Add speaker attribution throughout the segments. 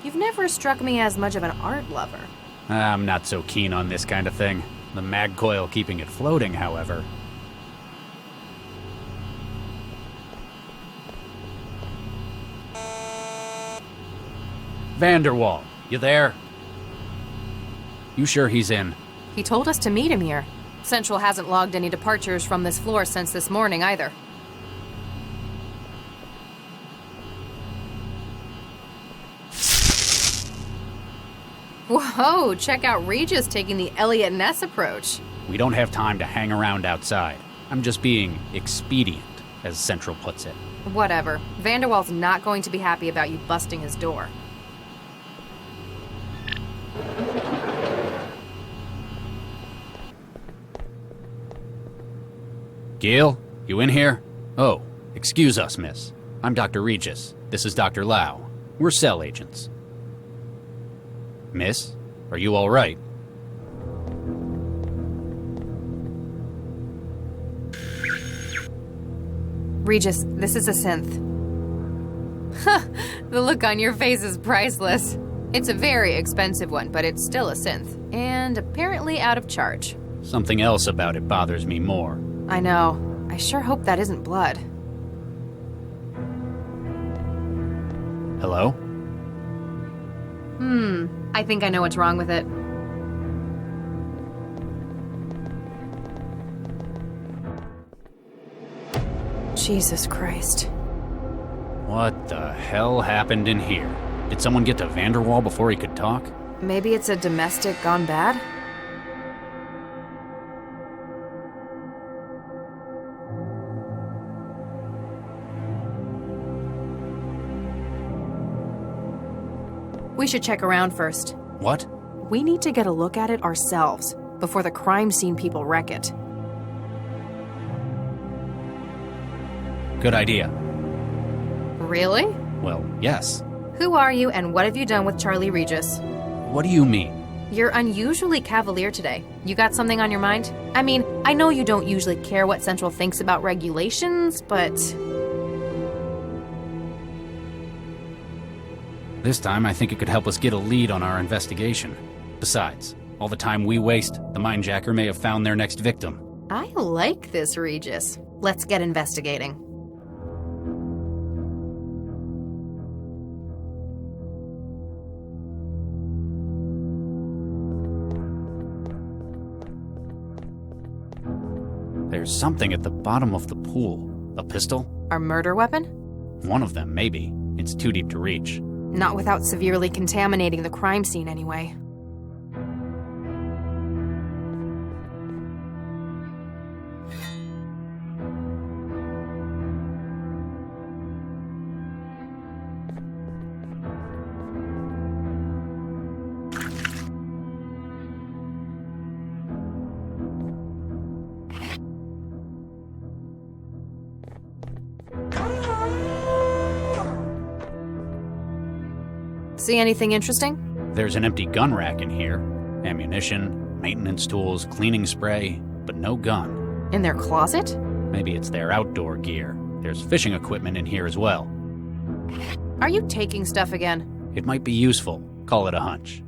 Speaker 1: You've never struck me as much of an art lover.
Speaker 2: I'm not so keen on this kind of thing. The mag coil keeping it floating, however. Vanderwall, you there? You sure he's in?
Speaker 1: He told us to meet him here. Central hasn't logged any departures from this floor since this morning either. Whoa, check out Regis taking the Elliot Ness approach.
Speaker 2: We don't have time to hang around outside. I'm just being expedient, as Central puts it.
Speaker 1: Whatever. Vanderwall's not going to be happy about you busting his door.
Speaker 2: Gail, you in here? Oh, excuse us, miss. I'm Dr. Regis. This is Dr. Lau. We're cell agents. Miss, are you all right?
Speaker 1: Regis, this is a synth. The look on your face is priceless. It's a very expensive one, but it's still a synth. And apparently out of charge.
Speaker 2: Something else about it bothers me more.
Speaker 1: I know. I sure hope that isn't blood.
Speaker 2: Hello?
Speaker 1: I think I know what's wrong with it. Jesus Christ.
Speaker 2: What the hell happened in here? Did someone get to Vanderwall before he could talk?
Speaker 1: Maybe it's a domestic gone bad? We should check around first.
Speaker 2: What?
Speaker 1: We need to get a look at it ourselves before the crime scene people wreck it.
Speaker 2: Good idea.
Speaker 1: Really?
Speaker 2: Well, yes.
Speaker 1: Who are you and what have you done with Charlie Regis?
Speaker 2: What do you mean?
Speaker 1: You're unusually cavalier today. You got something on your mind? I mean, I know you don't usually care what Central thinks about regulations, but...
Speaker 2: This time, I think it could help us get a lead on our investigation. Besides, all the time we waste, the mindjacker may have found their next victim.
Speaker 1: I like this, Regis. Let's get investigating.
Speaker 2: There's something at the bottom of the pool. A pistol?
Speaker 1: Our murder weapon?
Speaker 2: One of them, maybe. It's too deep to reach.
Speaker 1: Not without severely contaminating the crime scene anyway. See anything interesting?
Speaker 2: There's an empty gun rack in here. Ammunition, maintenance tools, cleaning spray, but no gun.
Speaker 1: In their closet?
Speaker 2: Maybe it's their outdoor gear. There's fishing equipment in here as well.
Speaker 1: Are you taking stuff again?
Speaker 2: It might be useful. Call it a hunch.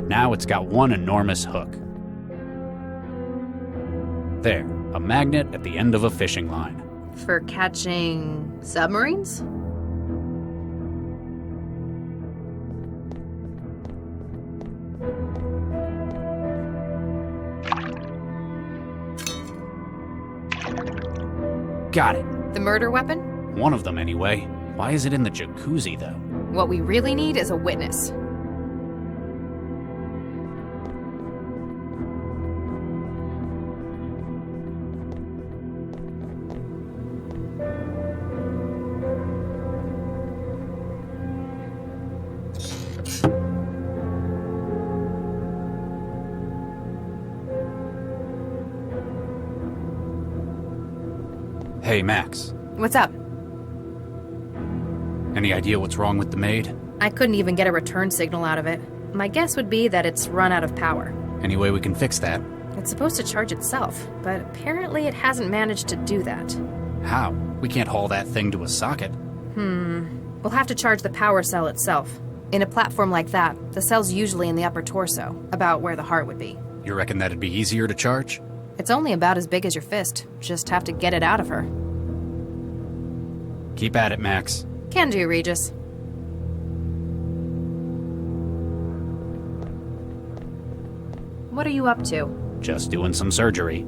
Speaker 2: Now it's got one enormous hook. There, a magnet at the end of a fishing line.
Speaker 1: For catching submarines?
Speaker 2: Got it.
Speaker 1: The murder weapon?
Speaker 2: One of them, anyway. Why is it in the jacuzzi, though?
Speaker 1: What we really need is a witness.
Speaker 2: Hey, Max.
Speaker 1: What's up?
Speaker 2: Any idea what's wrong with the maid?
Speaker 1: I couldn't even get a return signal out of it. My guess would be that it's run out of power.
Speaker 2: Any way we can fix that?
Speaker 1: It's supposed to charge itself, but apparently it hasn't managed to do that.
Speaker 2: How? We can't haul that thing to a socket.
Speaker 1: We'll have to charge the power cell itself. In a platform like that, the cell's usually in the upper torso, about where the heart would be.
Speaker 2: You reckon that'd be easier to charge?
Speaker 1: It's only about as big as your fist. Just have to get it out of her.
Speaker 2: Keep at it, Max.
Speaker 1: Can do, Regis. What are you up to?
Speaker 2: Just doing some surgery.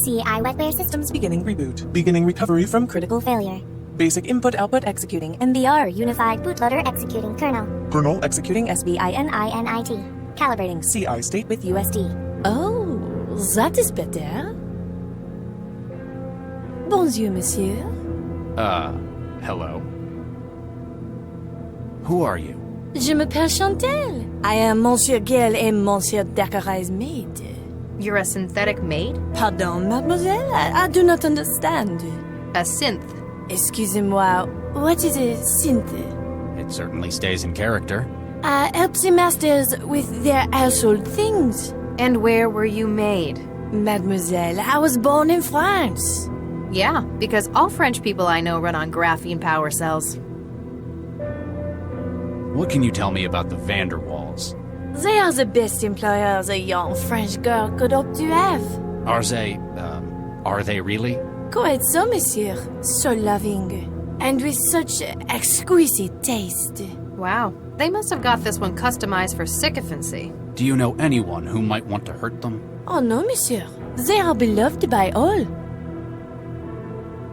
Speaker 3: CI wetware systems
Speaker 4: Beginning reboot. Beginning recovery from
Speaker 3: critical failure.
Speaker 4: basic input-output executing.
Speaker 3: MBR unified bootloader executing kernel.
Speaker 4: Kernel executing
Speaker 3: SBININIT. Calibrating
Speaker 4: CI state
Speaker 3: with USD.
Speaker 5: Oh, that is better. Bonjour, monsieur.
Speaker 2: Hello. Who are you?
Speaker 5: Je m'appelle Chantal. I am Monsieur Gale et Monsieur Dacqueray's maid.
Speaker 1: You're a synthetic maid?
Speaker 5: Pardon, mademoiselle? I do not understand.
Speaker 1: A synth.
Speaker 5: Excusez-moi, what is a synth?
Speaker 2: It certainly stays in character.
Speaker 5: I help the masters with their household things.
Speaker 1: And where were you made?
Speaker 5: Mademoiselle, I was born in France.
Speaker 1: Yeah, because all French people I know run on graphene power cells.
Speaker 2: What can you tell me about the Vanderwalls?
Speaker 5: They are the best employers a young French girl could hope to have.
Speaker 2: Are they really?
Speaker 5: Quite so, monsieur. So loving. And with such exquisite taste.
Speaker 1: Wow, they must have got this one customized for sycophancy.
Speaker 2: Do you know anyone who might want to hurt them?
Speaker 5: Oh no, monsieur. They are beloved by all.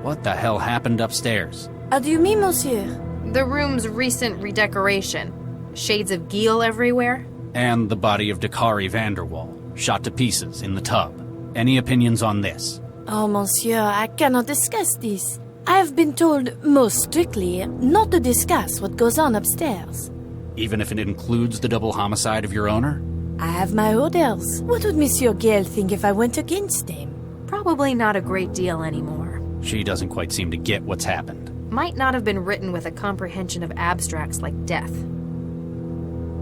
Speaker 2: What the hell happened upstairs?
Speaker 5: How do you mean, monsieur?
Speaker 1: The room's recent redecoration. Shades of Geel everywhere.
Speaker 2: And the body of Dakari Vanderwall, shot to pieces in the tub. Any opinions on this?
Speaker 5: Oh, monsieur, I cannot discuss this. I have been told most strictly not to discuss what goes on upstairs.
Speaker 2: Even if it includes the double homicide of your owner?
Speaker 5: I have my orders. What would Monsieur Gale think if I went against him?
Speaker 1: Probably not a great deal anymore.
Speaker 2: She doesn't quite seem to get what's happened.
Speaker 1: Might not have been written with a comprehension of abstracts like death.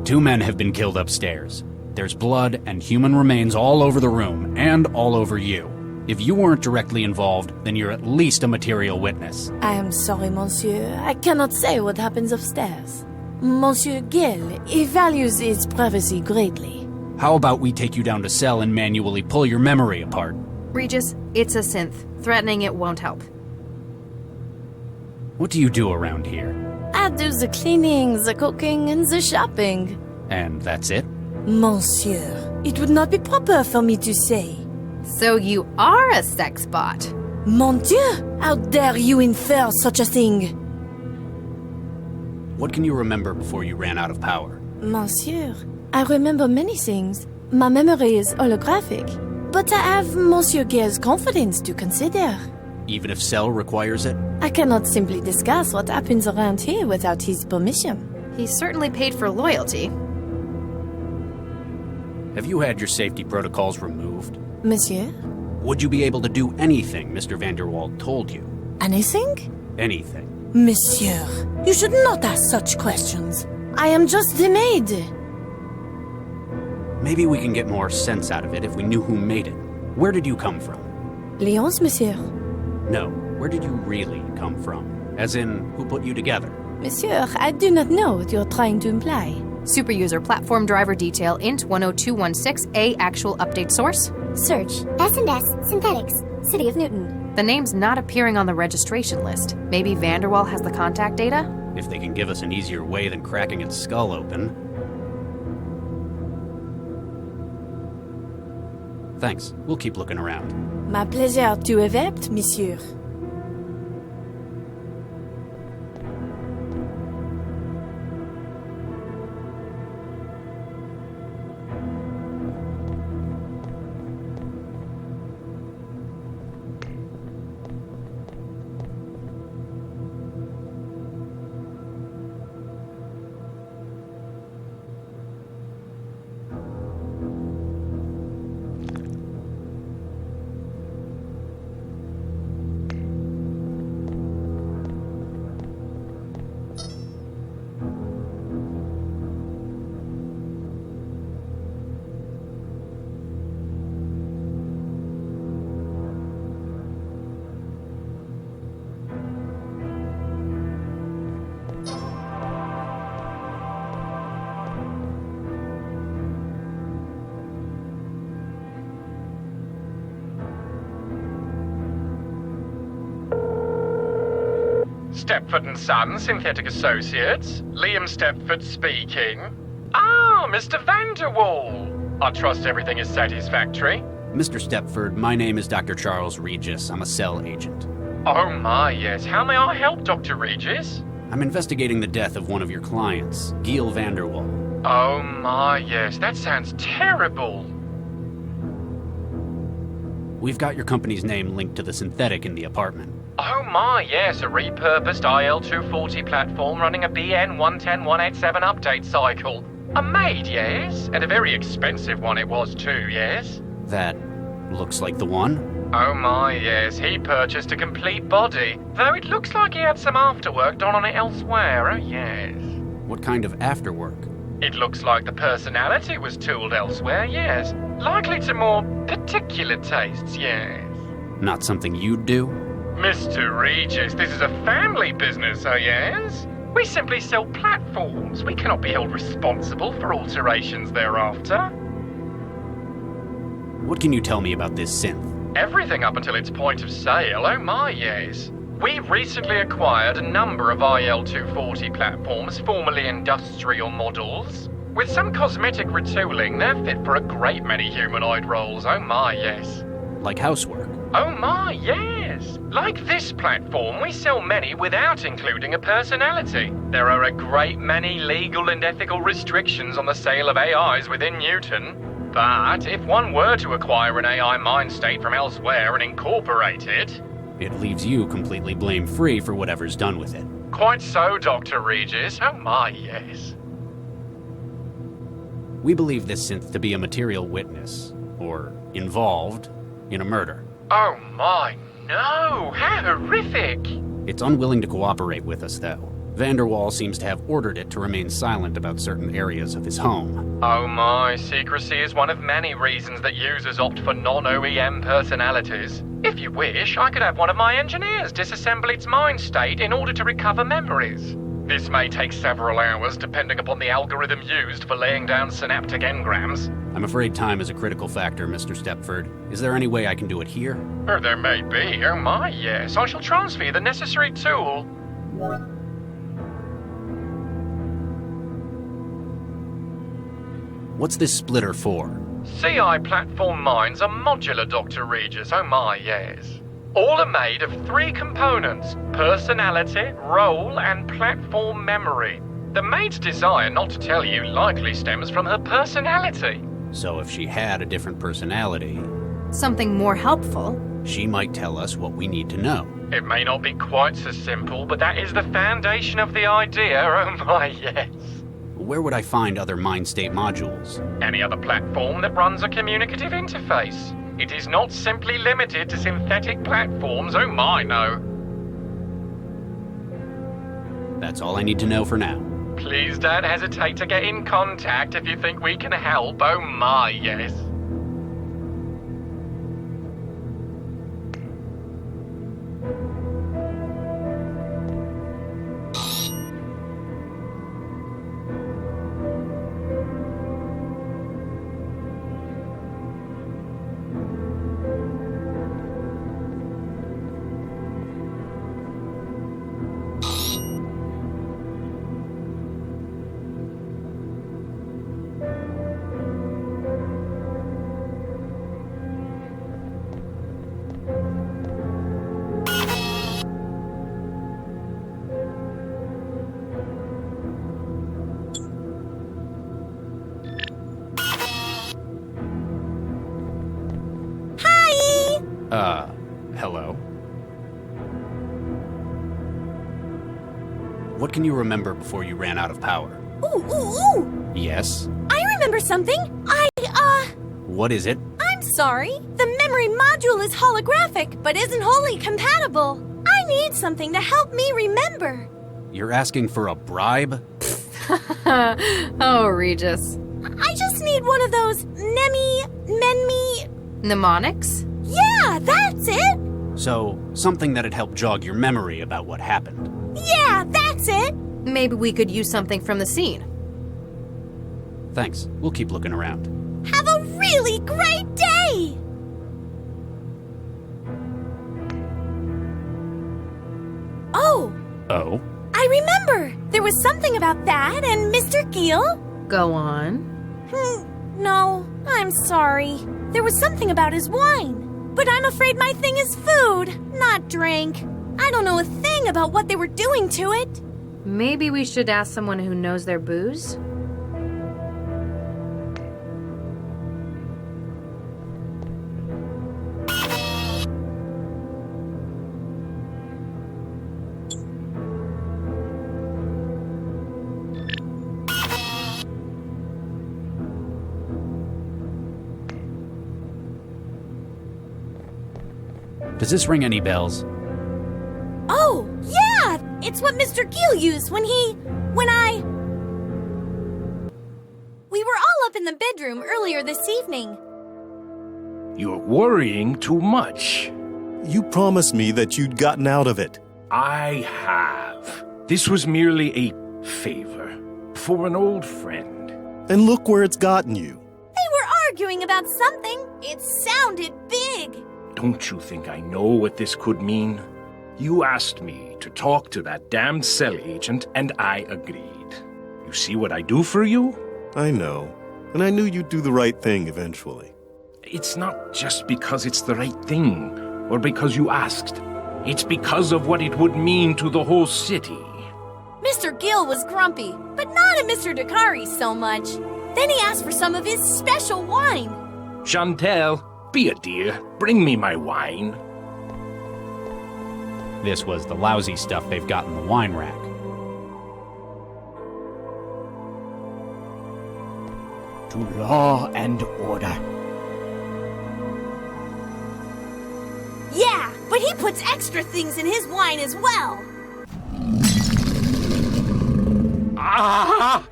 Speaker 2: 2 men have been killed upstairs. There's blood and human remains all over the room, and all over you. If you weren't directly involved, then you're at least a material witness.
Speaker 5: I am sorry, monsieur. I cannot say what happens upstairs. Monsieur Gale, he values his privacy greatly.
Speaker 2: How about we take you down to cell and manually pull your memory apart?
Speaker 1: Regis, it's a synth. Threatening it won't help.
Speaker 2: What do you do around here?
Speaker 5: I do the cleaning, the cooking, and the shopping.
Speaker 2: And that's it?
Speaker 5: Monsieur, it would not be proper for me to say.
Speaker 1: So you are a sex bot.
Speaker 5: Mon Dieu, how dare you infer such a thing?
Speaker 2: What can you remember before you ran out of power?
Speaker 5: Monsieur, I remember many things. My memory is holographic. But I have Monsieur Gale's confidence to consider.
Speaker 2: Even if Cell requires it?
Speaker 5: I cannot simply discuss what happens around here without his permission.
Speaker 1: He's certainly paid for loyalty.
Speaker 2: Have you had your safety protocols removed?
Speaker 5: Monsieur?
Speaker 2: Would you be able to do anything Mr. Vanderwald told you?
Speaker 5: Anything?
Speaker 2: Anything.
Speaker 5: Monsieur, you should not ask such questions. I am just the maid.
Speaker 2: Maybe we can get more sense out of it if we knew who made it. Where did you come from?
Speaker 5: Lyons, monsieur.
Speaker 2: No, where did you really come from? As in, who put you together?
Speaker 5: Monsieur, I do not know what you're trying to imply.
Speaker 1: Superuser platform driver detail int 10216A actual update source.
Speaker 3: Search S&S Synthetics, City of Newton.
Speaker 1: The name's not appearing on the registration list. Maybe Vanderwall has the contact data?
Speaker 2: If they can give us an easier way than cracking its skull open. Thanks. We'll keep looking around.
Speaker 5: My pleasure to event, monsieur.
Speaker 6: Stepford and Son, Synthetic Associates. Liam Stepford speaking. Ah, Mr. Vanderwall. I trust everything is satisfactory.
Speaker 2: Mr. Stepford, my name is Dr. Charles Regis. I'm a cell agent.
Speaker 6: Oh my, yes. How may I help, Dr. Regis?
Speaker 2: I'm investigating the death of one of your clients, Giel Vanderwall.
Speaker 6: Oh my, yes. That sounds terrible.
Speaker 2: We've got your company's name linked to the synthetic in the apartment.
Speaker 6: Oh my, yes. A repurposed IL-240 platform running a BN110187 update cycle. A maid, yes? And a very expensive one it was too, yes?
Speaker 2: That looks like the one.
Speaker 6: Oh my, yes, he purchased a complete body, though it looks like he had some afterwork done on it elsewhere, oh yes.
Speaker 2: What kind of afterwork?
Speaker 6: It looks like the personality was tooled elsewhere, yes. Likely to more particular tastes, yes.
Speaker 2: Not something you'd do?
Speaker 6: Mr. Regis, this is a family business, oh yes? We simply sell platforms. We cannot be held responsible for alterations thereafter.
Speaker 2: What can you tell me about this synth?
Speaker 6: Everything up until its point of sale, oh my yes. We recently acquired a number of IL-240 platforms, formerly industrial models. With some cosmetic retooling, they're fit for a great many humanoid roles, oh my yes.
Speaker 2: Like housework?
Speaker 6: Oh my, yes! Like this platform, we sell many without including a personality. There are a great many legal and ethical restrictions on the sale of AIs within Newton. But if one were to acquire an AI mind state from elsewhere and incorporate it...
Speaker 2: It leaves you completely blame-free for whatever's done with it.
Speaker 6: Quite so, Dr. Regis. Oh my, yes.
Speaker 2: We believe this synth to be a material witness, or involved, in a murder.
Speaker 6: Oh my, no! How horrific!
Speaker 2: It's unwilling to cooperate with us, though. Vanderwall seems to have ordered it to remain silent about certain areas of his home.
Speaker 6: Oh my, secrecy is one of many reasons that users opt for non-OEM personalities. If you wish, I could have one of my engineers disassemble its mind state in order to recover memories. This may take several hours, depending upon the algorithm used for laying down synaptic engrams.
Speaker 2: I'm afraid time is a critical factor, Mr. Stepford. Is there any way I can do it here?
Speaker 6: Oh, there may be. Oh my, yes. I shall transfer you the necessary tool.
Speaker 2: What's this splitter for?
Speaker 6: CI platform minds are modular, Dr. Regis. Oh my, yes. All are made of 3 components: personality, role, and platform memory. The maid's desire not to tell you likely stems from her personality.
Speaker 2: So if she had a different personality...
Speaker 1: Something more helpful.
Speaker 2: She might tell us what we need to know.
Speaker 6: It may not be quite so simple, but that is the foundation of the idea. Oh my, yes.
Speaker 2: Where would I find other mind state modules?
Speaker 6: Any other platform that runs a communicative interface. It is not simply limited to synthetic platforms, oh my, no.
Speaker 2: That's all I need to know for now.
Speaker 6: Please don't hesitate to get in contact if you think we can help, oh my, yes.
Speaker 2: Hello? What can you remember before you ran out of power?
Speaker 5: Ooh!
Speaker 2: Yes?
Speaker 5: I remember something.
Speaker 2: What is it?
Speaker 5: I'm sorry. The memory module is holographic, but isn't wholly compatible. I need something to help me remember.
Speaker 2: You're asking for a bribe?
Speaker 1: Oh, Regis.
Speaker 5: I just need one of those menmi...
Speaker 1: Mnemonics?
Speaker 5: Yeah, that's it!
Speaker 2: So, something that'd help jog your memory about what happened.
Speaker 5: Yeah, that's it!
Speaker 1: Maybe we could use something from the scene.
Speaker 2: Thanks. We'll keep looking around.
Speaker 5: Have a really great day! Oh,
Speaker 2: Oh?
Speaker 5: I remember! There was something about that and Mr. Gill?
Speaker 1: Go on.
Speaker 5: No, I'm sorry. There was something about his wine. But I'm afraid my thing is food, not drink. I don't know a thing about what they were doing to it.
Speaker 1: Maybe we should ask someone who knows their booze?
Speaker 2: Does this ring any bells?
Speaker 5: Oh, yeah! It's what Mr. Gill used when We were all up in the bedroom earlier this evening.
Speaker 7: You're worrying too much.
Speaker 8: You promised me that you'd gotten out of it.
Speaker 7: I have. This was merely a favor for an old friend.
Speaker 8: And look where it's gotten you.
Speaker 5: They were arguing about something. It sounded big.
Speaker 7: Don't you think I know what this could mean? You asked me to talk to that damned cell agent, and I agreed. You see what I do for you?
Speaker 8: I know. And I knew you'd do the right thing eventually.
Speaker 7: It's not just because it's the right thing, or because you asked. It's because of what it would mean to the whole city.
Speaker 5: Mr. Gill was grumpy, but not at Mr. Dakari so much. Then he asked for some of his special wine.
Speaker 7: Chantel, be a dear. Bring me my wine.
Speaker 2: This was the lousy stuff they've got in the wine rack.
Speaker 9: To law and order.
Speaker 5: Yeah, but he puts extra things in his wine as well.
Speaker 7: Ah!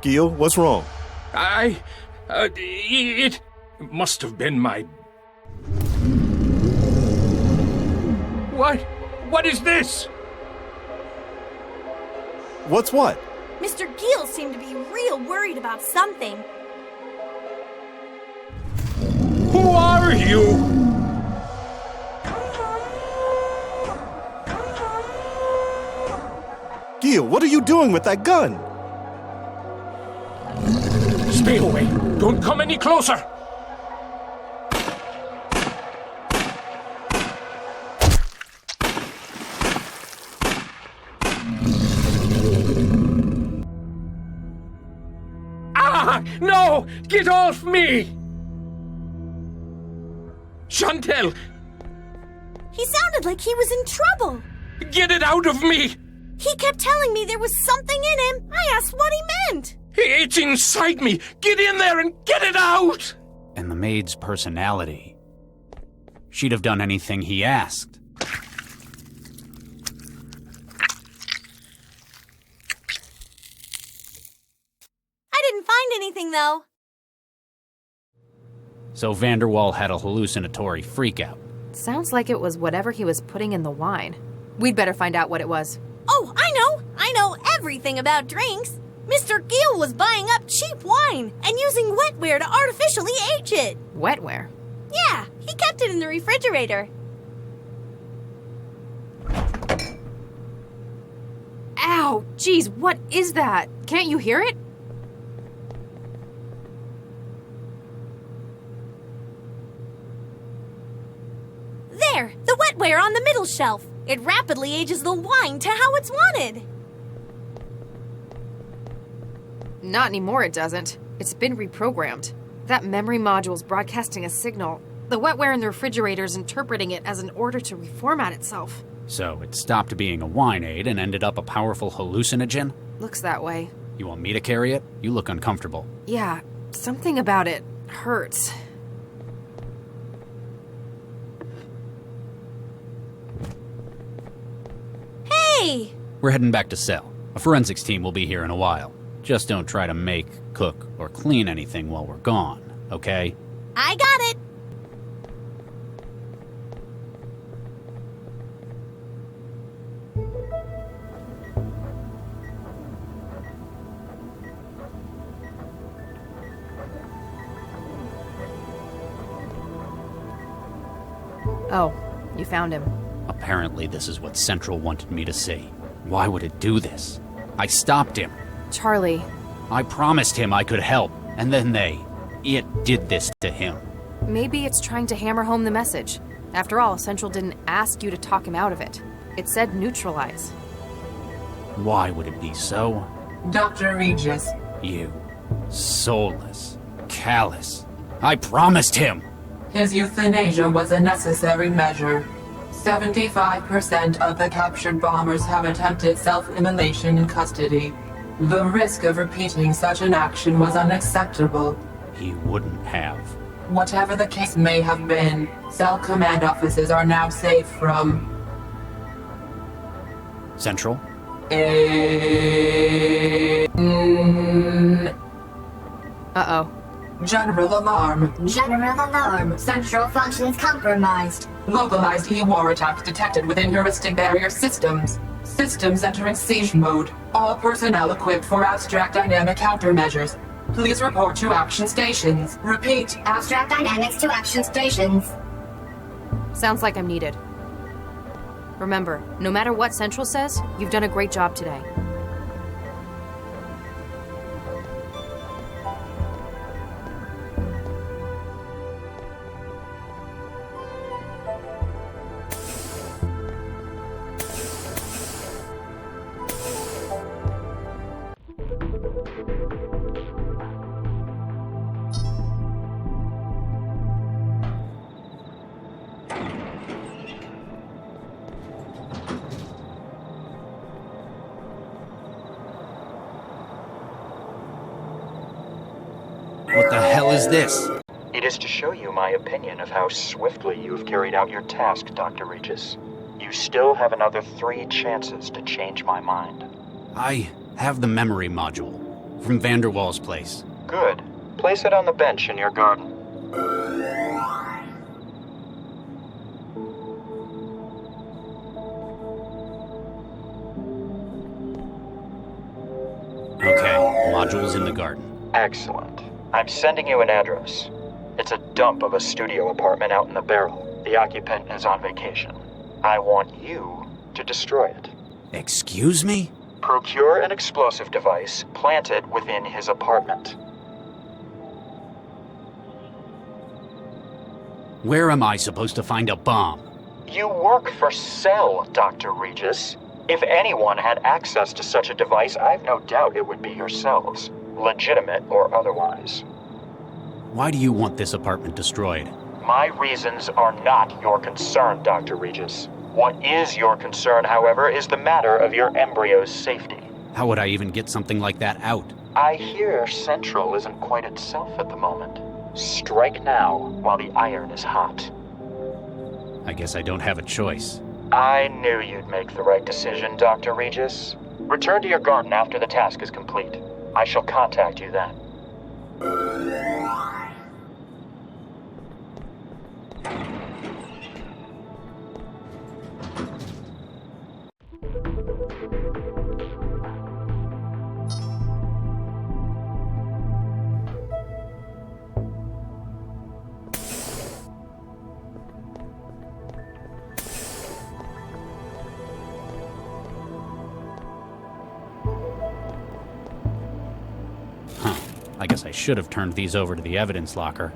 Speaker 8: Gil, what's wrong?
Speaker 7: It must have been my... What is this?
Speaker 8: What's what?
Speaker 5: Mr. Gill seemed to be real worried about something.
Speaker 7: Who are you?
Speaker 8: Gil, what are you doing with that gun?
Speaker 7: Stay away. Don't come any closer. No! Get off me! Chantel!
Speaker 5: He sounded like he was in trouble.
Speaker 7: Get it out of me!
Speaker 5: He kept telling me there was something in him. I asked what he meant.
Speaker 7: It's inside me! Get in there and get it out!
Speaker 2: And the maid's personality. She'd have done anything he asked.
Speaker 5: I didn't find anything, though.
Speaker 2: So Vanderwall had a hallucinatory freakout.
Speaker 1: Sounds like it was whatever he was putting in the wine. We'd better find out what it was.
Speaker 5: Oh, I know everything about drinks. Mr. Gill was buying up cheap wine and using wetware to artificially age it.
Speaker 1: Wetware?
Speaker 5: Yeah, he kept it in the refrigerator.
Speaker 1: Ow! Geez, what is that? Can't you hear it?
Speaker 5: There, the wetware on the middle shelf. It rapidly ages the wine to how it's wanted.
Speaker 1: Not anymore, it doesn't. It's been reprogrammed. That memory module's broadcasting a signal. The wetware in the refrigerator's interpreting it as an order to reformat itself.
Speaker 2: So it stopped being a wine aid and ended up a powerful hallucinogen?
Speaker 1: Looks that way.
Speaker 2: You want me to carry it? You look uncomfortable.
Speaker 1: Yeah, something about it hurts.
Speaker 5: Hey!
Speaker 2: We're heading back to cell. A forensics team will be here in a while. Just don't try to make, cook, or clean anything while we're gone, okay?
Speaker 5: I got it!
Speaker 1: Oh, you found him.
Speaker 2: Apparently this is what Central wanted me to see. Why would it do this? I stopped him.
Speaker 1: Charlie.
Speaker 2: I promised him I could help, and then it did this to him.
Speaker 1: Maybe it's trying to hammer home the message. After all, Central didn't ask you to talk him out of it. It said neutralize.
Speaker 2: Why would it be so?
Speaker 10: Dr. Regis.
Speaker 2: You. Soulless. Callous. I promised him!
Speaker 10: His euthanasia was a necessary measure. 75% of the captured bombers have attempted self-immolation in custody. The risk of repeating such an action was unacceptable.
Speaker 2: He wouldn't have.
Speaker 10: Whatever the case may have been, cell command offices are now safe from...
Speaker 2: Central?
Speaker 1: Uh-oh.
Speaker 10: General alarm.
Speaker 3: General alarm. Central functions compromised.
Speaker 10: Localized E-war attacks detected within heuristic barrier systems. Systems entering siege mode. All personnel equipped for abstract dynamic countermeasures. Please report to action stations. Repeat.
Speaker 3: Abstract dynamics to action stations.
Speaker 1: Sounds like I'm needed. Remember, no matter what Central says, you've done a great job today.
Speaker 2: What the hell is this?
Speaker 11: It is to show you my opinion of how swiftly you have carried out your task, Dr. Regis. You still have another 3 chances to change my mind.
Speaker 2: I have the memory module from Vanderwall's place.
Speaker 11: Good. Place it on the bench in your garden.
Speaker 2: Okay, module's in the garden.
Speaker 11: Excellent. I'm sending you an address. It's a dump of a studio apartment out in the barrel. The occupant is on vacation. I want you to destroy it.
Speaker 2: Excuse me?
Speaker 11: Procure an explosive device, plant it within his apartment.
Speaker 2: Where am I supposed to find a bomb?
Speaker 11: You work for Cell, Dr. Regis. If anyone had access to such a device, I've no doubt it would be yourselves. Legitimate or otherwise.
Speaker 2: Why do you want this apartment destroyed?
Speaker 11: My reasons are not your concern, Dr. Regis. What is your concern, however, is the matter of your embryo's safety.
Speaker 2: How would I even get something like that out?
Speaker 11: I hear Central isn't quite itself at the moment. Strike now, while the iron is hot.
Speaker 2: I guess I don't have a choice.
Speaker 11: I knew you'd make the right decision, Dr. Regis. Return to your garden after the task is complete. I shall contact you then.
Speaker 2: I guess I should have turned these over to the evidence locker.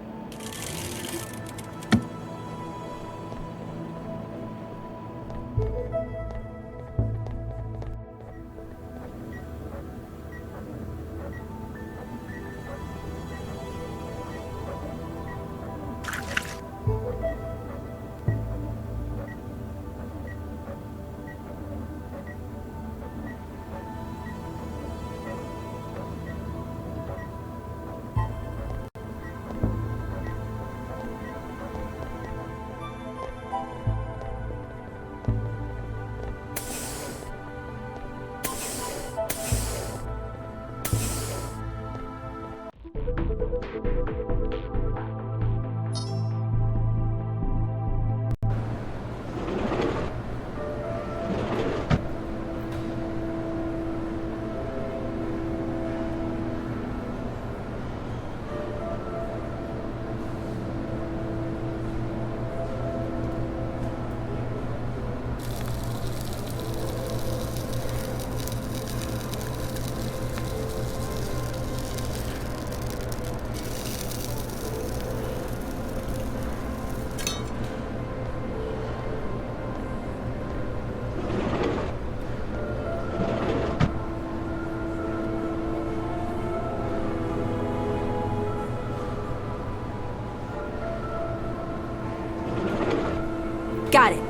Speaker 5: Got it.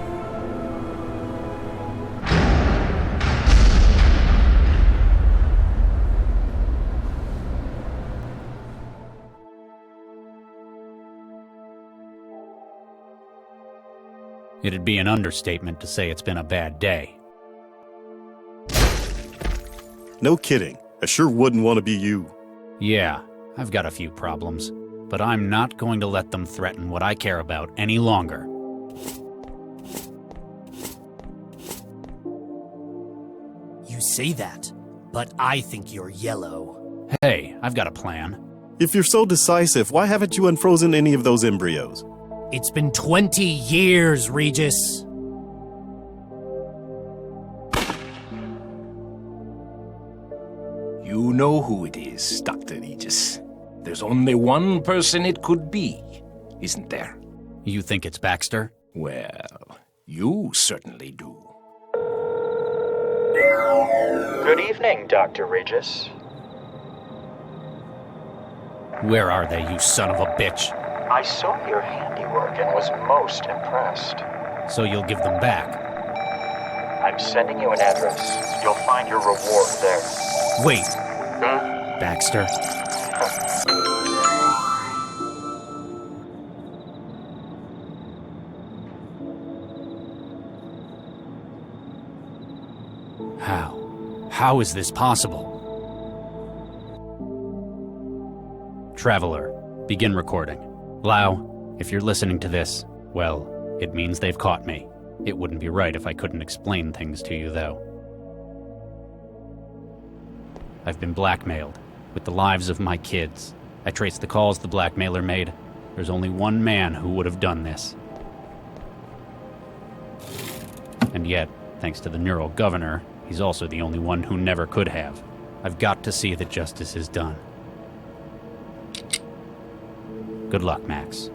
Speaker 2: It'd be an understatement to say it's been a bad day.
Speaker 8: No kidding. I sure wouldn't want to be you.
Speaker 2: Yeah, I've got a few problems, but I'm not going to let them threaten what I care about any longer.
Speaker 12: You say that, but I think you're yellow.
Speaker 2: Hey, I've got a plan.
Speaker 8: If you're so decisive, why haven't you unfrozen any of those embryos?
Speaker 12: It's been 20 years, Regis.
Speaker 7: You know who it is, Dr. Regis. There's only one person it could be, isn't there?
Speaker 2: You think it's Baxter?
Speaker 7: Well, you certainly do.
Speaker 11: Good evening, Dr. Regis.
Speaker 2: Where are they, you son of a bitch?
Speaker 11: I saw your handiwork and was most impressed.
Speaker 2: So you'll give them back?
Speaker 11: I'm sending you an address. You'll find your reward there.
Speaker 2: Wait. Baxter? How is this possible? Traveler, begin recording. Lau, if you're listening to this, well, it means they've caught me. It wouldn't be right if I couldn't explain things to you, though. I've been blackmailed, with the lives of my kids. I traced the calls the blackmailer made. There's only one man who would have done this. And yet, thanks to the neural governor, he's also the only one who never could have. I've got to see that justice is done. Good luck, Max.